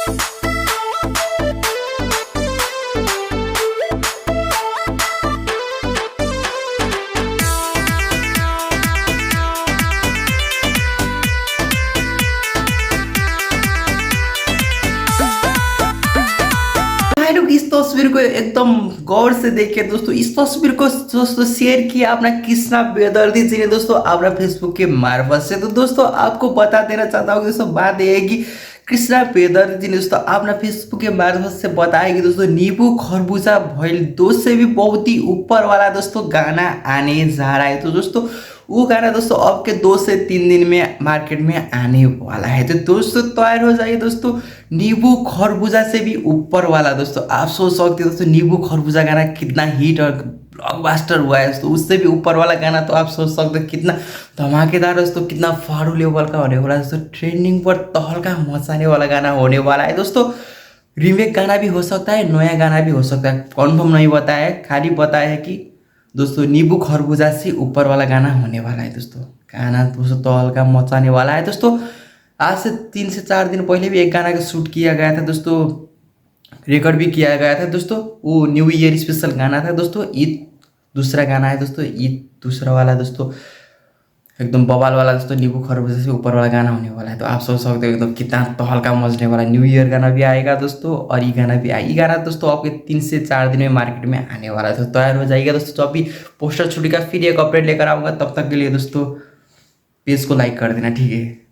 लोग इस तस्वीर को एकदम गौर से देखिए दोस्तों। इस तस्वीर को दोस्तों शेयर किया अपना कृष्णा बेदर्दी जी ने दोस्तों अपना फेसबुक के मार्फत से। तो दोस्तों आपको बता देना चाहता हूँ दोस्तों, बात यह है कि कृष्णा बेदर्दी जी ने दोस्तों अपना फेसबुक के मार्फत से बताया कि दोस्तों नींबू खरबूजा भइल दो से भी बहुत ही ऊपर वाला दोस्तों गाना आने जा रहा है। तो दोस्तों वो गाना दोस्तों अब के 2 से 3 दिन में मार्केट में आने वाला है। तो दोस्तों तैयार हो जाइए दोस्तों, नींबू खरबूजा से भी ऊपर वाला। दोस्तों आप सोच सकते हो दोस्तों नींबू खरबूजा गाना कितना हिट और ब्लॉकबस्टर हुआ है दोस्तों, उससे भी ऊपर वाला गाना तो आप सोच सकते हो कितना धमाकेदार दोस्तों, कितना फाड़ू लेवल का होने वाला है दोस्तों। ट्रेंडिंग पर तहलका मचाने वाला गाना होने वाला है दोस्तों। रीमेक गाना भी हो सकता है, नया गाना भी हो सकता है, कन्फर्म नहीं बताया है, खाली बताया है कि दोस्तों नींबू खरबूजा से ऊपर वाला गाना होने वाला है दोस्तों। गाना दोस्तों तो हल्का मचाने वाला है दोस्तों। आज से 3 से 4 दिन पहले भी एक गाना का शूट किया गया था दोस्तों, रिकॉर्ड भी किया गया था दोस्तों। वो न्यू ईयर स्पेशल गाना था दोस्तों। ईद दूसरा गाना है दोस्तों, ईद दूसरा वाला दोस्तों, एकदम बवाल वाला दोस्तों। नींबू खरबूजे से ऊपर वाला गाना होने वाला है। तो आप सोच सकते हो एकदम कितना तो हल्का मचने वाला। न्यू ईयर गाना भी आएगा दोस्तों और ये गाना भी आएगा। ये गाना दोस्तों आपके 3 से 4 दिन में मार्केट में आने वाला है। तो तैयार हो जाएगा दोस्तों। तो अभी पोस्टर छुट्टी का फिर एक अपडेट लेकर आऊँगा, तब तक के लिए दोस्तों पेज को लाइक कर देना, ठीक है।